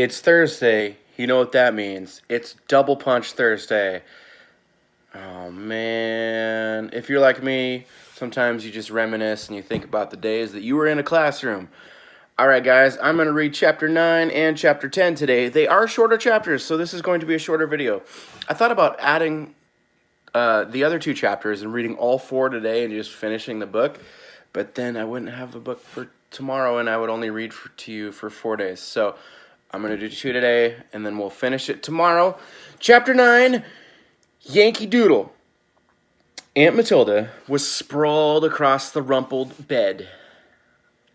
It's Thursday. You know what that means. It's Double Punch Thursday. Oh, man. If you're like me, sometimes you just reminisce and you think about the days that you were in a classroom. All right, guys, I'm going to read Chapter 9 and Chapter 10 today. They are shorter chapters, so this is going to be a shorter video. I thought about adding the other two chapters and reading all four today and just finishing the book, but then I wouldn't have the book for tomorrow, and I would only read to you for 4 days. So I'm going to do 2 today, and then we'll finish it tomorrow. Chapter 9, Yankee Doodle. Aunt Matilda was sprawled across the rumpled bed.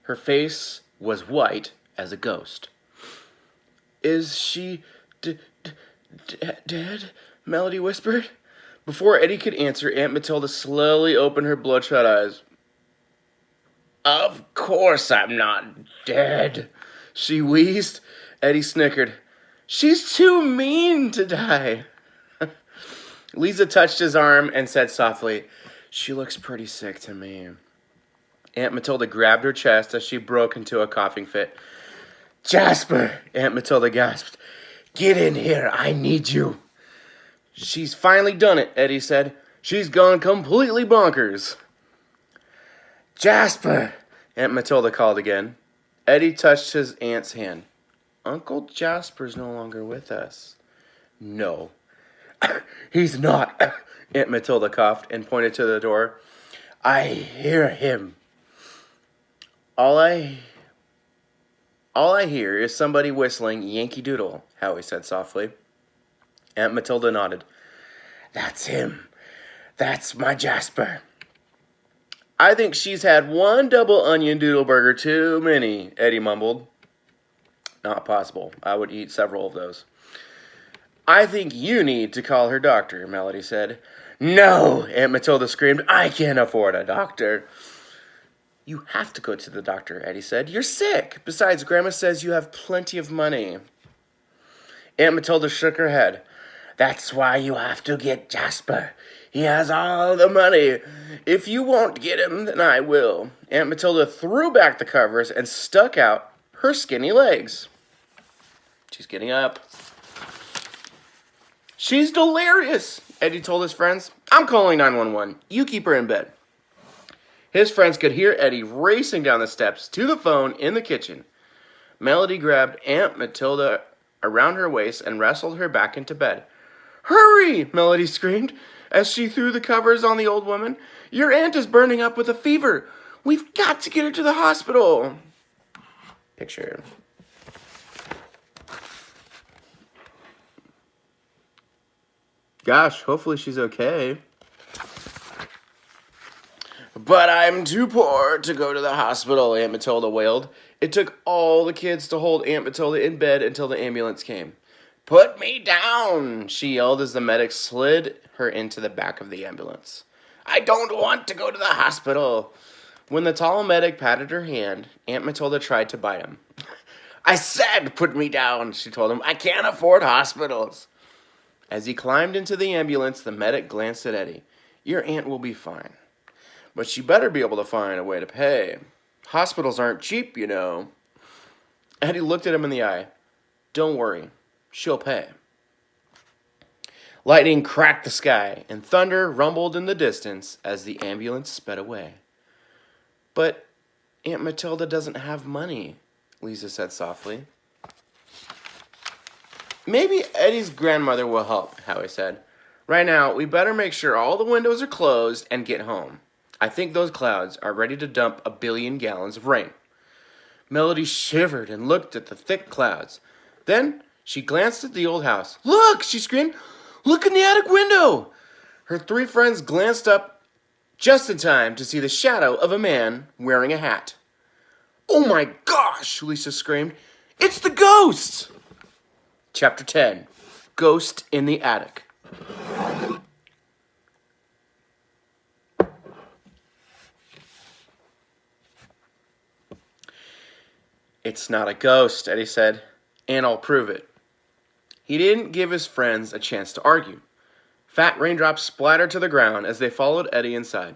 Her face was white as a ghost. "Is she dead?" Melody whispered. Before Eddie could answer, Aunt Matilda slowly opened her bloodshot eyes. "Of course I'm not dead," she wheezed. Eddie snickered. "She's too mean to die." Lisa touched his arm and said softly, "She looks pretty sick to me." Aunt Matilda grabbed her chest as she broke into a coughing fit. "Jasper," Aunt Matilda gasped. "Get in here. I need you." "She's finally done it," Eddie said. "She's gone completely bonkers." "Jasper," Aunt Matilda called again. Eddie touched his aunt's hand. "Uncle Jasper's no longer with us." "No." "He's not," Aunt Matilda coughed and pointed to the door. "I hear him." All I hear is somebody whistling Yankee Doodle," Howie said softly. Aunt Matilda nodded. "That's him. That's my Jasper." "I think she's had one double onion doodle burger too many," Eddie mumbled. "Not possible. I would eat several of those." "I think you need to call her doctor," Melody said. "No," Aunt Matilda screamed. "I can't afford a doctor." "You have to go to the doctor," Eddie said. "You're sick. Besides, Grandma says you have plenty of money." Aunt Matilda shook her head. "That's why you have to get Jasper. He has all the money. If you won't get him, then I will." Aunt Matilda threw back the covers and stuck out her skinny legs. She's getting up. "She's delirious," Eddie told his friends. "I'm calling 911. You keep her in bed." His friends could hear Eddie racing down the steps to the phone in the kitchen. Melody grabbed Aunt Matilda around her waist and wrestled her back into bed. "Hurry!" Melody screamed as she threw the covers on the old woman. "Your aunt is burning up with a fever. We've got to get her to the hospital." Picture. Gosh, hopefully she's okay. "But I'm too poor to go to the hospital," Aunt Matilda wailed. It took all the kids to hold Aunt Matilda in bed until the ambulance came. "Put me down," she yelled as the medic slid her into the back of the ambulance. "I don't want to go to the hospital." When the tall medic patted her hand, Aunt Matilda tried to bite him. "I said put me down," she told him. "I can't afford hospitals." As he climbed into the ambulance, the medic glanced at Eddie. "Your aunt will be fine. But she better be able to find a way to pay. Hospitals aren't cheap, you know." Eddie looked at him in the eye. "Don't worry. She'll pay." Lightning cracked the sky, and thunder rumbled in the distance as the ambulance sped away. "But Aunt Matilda doesn't have money," Lisa said softly. "Maybe Eddie's grandmother will help," Howie said. "Right now, we better make sure all the windows are closed and get home. I think those clouds are ready to dump 1 billion gallons of rain." Melody shivered and looked at the thick clouds. Then she glanced at the old house. "Look!" she screamed. "Look in the attic window!" Her 3 friends glanced up just in time to see the shadow of a man wearing a hat. "Oh my gosh!" Lisa screamed. "It's the ghost!" Chapter 10, Ghost in the Attic. "It's not a ghost," Eddie said, "and I'll prove it." He didn't give his friends a chance to argue. Fat raindrops splattered to the ground as they followed Eddie inside.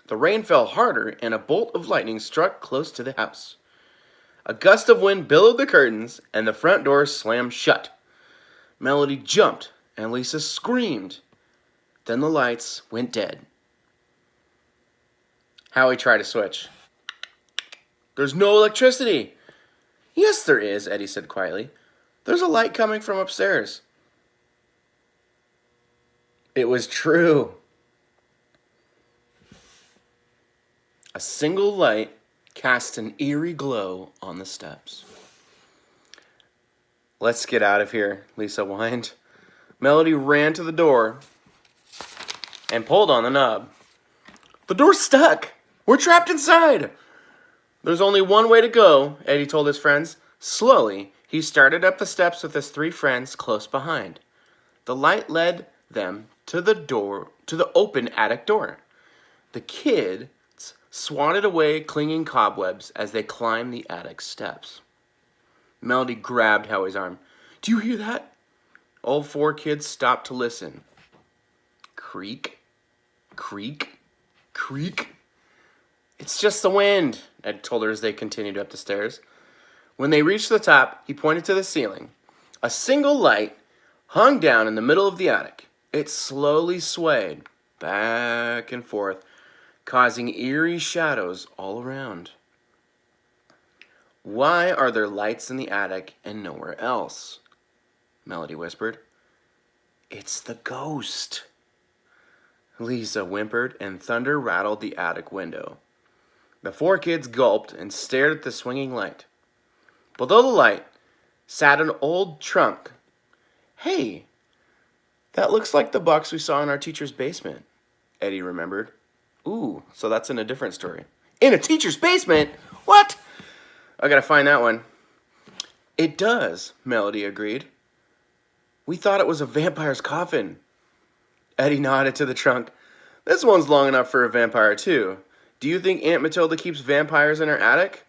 The rain fell harder, and a bolt of lightning struck close to the house. A gust of wind billowed the curtains, and the front door slammed shut. Melody jumped, and Lisa screamed. Then the lights went dead. Howie tried to switch. There's no electricity. Yes, there is, Eddie said quietly. There's a light coming from upstairs. It was true. A single light cast an eerie glow on the steps. Let's get out of here, Lisa whined. Melody ran to the door and pulled on the knob. The door's stuck. We're trapped inside. There's only one way to go, Eddie told his friends. Slowly, he started up the steps with his 3 friends close behind. The light led them to the open attic door. The kids swatted away clinging cobwebs as they climbed the attic steps. Melody grabbed Howie's arm. Do you hear that? All 4 kids stopped to listen. Creak, creak, creak. It's just the wind, Ed told her as they continued up the stairs. When they reached the top, he pointed to the ceiling. A single light hung down in the middle of the attic. It slowly swayed back and forth, causing eerie shadows all around. Why are there lights in the attic and nowhere else? Melody whispered. It's the ghost. Lisa whimpered, and thunder rattled the attic window. The 4 kids gulped and stared at the swinging light. Below the light sat an old trunk. Hey, that looks like the box we saw in our teacher's basement, Eddie remembered. Ooh, so that's in a different story. In a teacher's basement? What? I gotta find that one. It does, Melody agreed. We thought it was a vampire's coffin. Eddie nodded to the trunk. This one's long enough for a vampire, too. Do you think Aunt Matilda keeps vampires in her attic?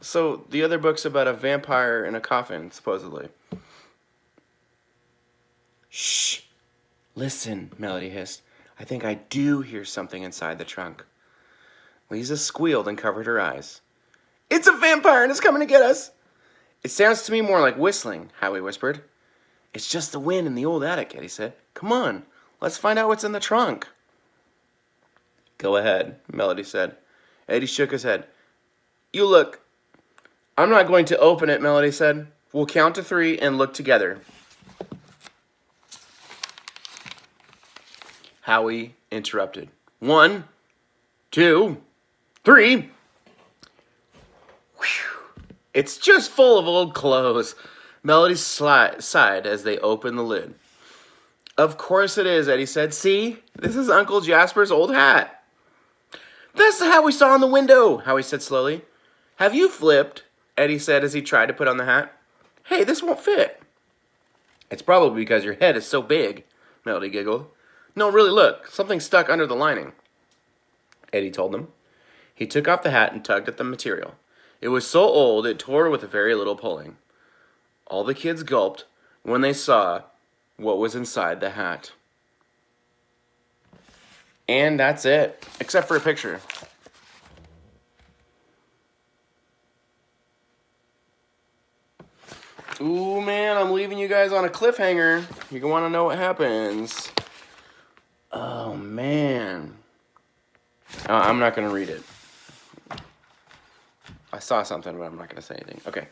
So, the other book's about a vampire in a coffin, supposedly. Shh! Listen, Melody hissed. I think I do hear something inside the trunk. Lisa squealed and covered her eyes. It's a vampire and it's coming to get us! It sounds to me more like whistling, Howie whispered. It's just the wind in the old attic, Eddie said. Come on, let's find out what's in the trunk. Go ahead, Melody said. Eddie shook his head. You look. I'm not going to open it, Melody said. We'll count to 3 and look together. Howie interrupted. 1, 2, 3. Whew. It's just full of old clothes. Melody sighed as they opened the lid. Of course it is, Eddie said. See, this is Uncle Jasper's old hat. That's the hat we saw in the window, Howie said slowly. Have you flipped? Eddie said as he tried to put on the hat. Hey, this won't fit. It's probably because your head is so big, Melody giggled. No, really, look, something's stuck under the lining. Eddie told them. He took off the hat and tugged at the material. It was so old it tore with very little pulling. All the kids gulped when they saw what was inside the hat. And that's it, except for a picture. Ooh, man, I'm leaving you guys on a cliffhanger. You want to know what happens. Oh, man. I'm not going to read it. I saw something, but I'm not going to say anything. Okay.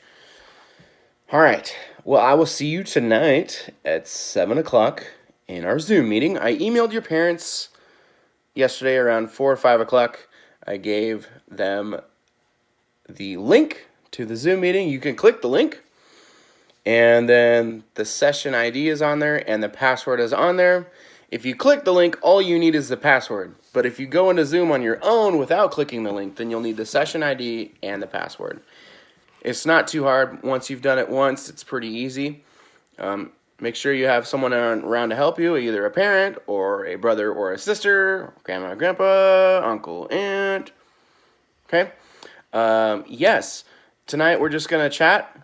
All right. Well, I will see you tonight at 7 o'clock in our Zoom meeting. I emailed your parents yesterday around 4 or 5 o'clock. I gave them the link to the Zoom meeting. You can click the link, and then the session ID is on there, and the password is on there. If you click the link, all you need is the password. But if you go into Zoom on your own without clicking the link, then you'll need the session ID and the password. It's not too hard. Once you've done it once, it's pretty easy. Make sure you have someone around to help you, either a parent or a brother or a sister, grandma, grandpa, uncle, aunt. Okay? Yes, tonight we're just going to chat.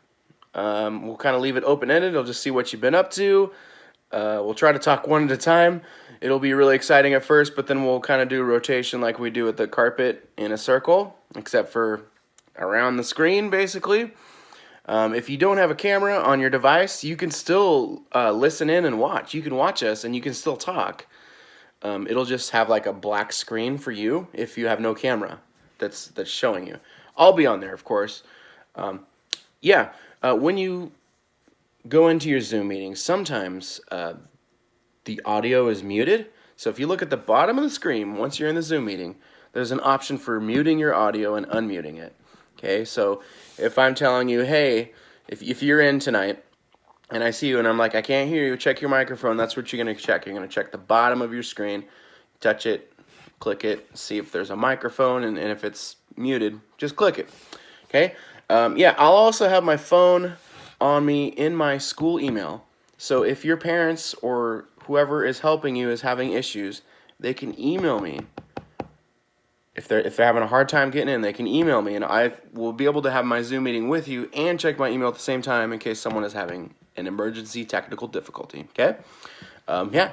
We'll kind of leave it open-ended. I'll just see what you've been up to. We'll try to talk one at a time. It'll be really exciting at first, but then we'll kind of do a rotation like we do with the carpet in a circle, except for around the screen, basically. If you don't have a camera on your device, you can still listen in and watch. You can watch us, and you can still talk. It'll just have like a black screen for you if you have no camera that's showing you. I'll be on there, of course. When you go into your Zoom meeting, sometimes the audio is muted. So if you look at the bottom of the screen, once you're in the Zoom meeting, there's an option for muting your audio and unmuting it. Okay, so if I'm telling you, hey, if you're in tonight, and I see you and I'm like, I can't hear you, check your microphone, that's what you're going to check. You're going to check the bottom of your screen, touch it, click it, see if there's a microphone, and if it's muted, just click it. Okay? I'll also have my phone on me in my school email. So if your parents or whoever is helping you is having issues, they can email me. If they're having a hard time getting in, they can email me, and I will be able to have my Zoom meeting with you and check my email at the same time in case someone is having an emergency technical difficulty. Okay?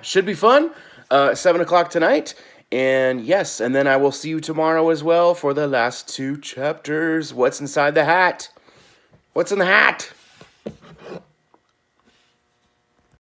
Should be fun. 7 o'clock tonight. And yes, and then I will see you tomorrow as well for the last 2 chapters. What's inside the hat? What's in the hat?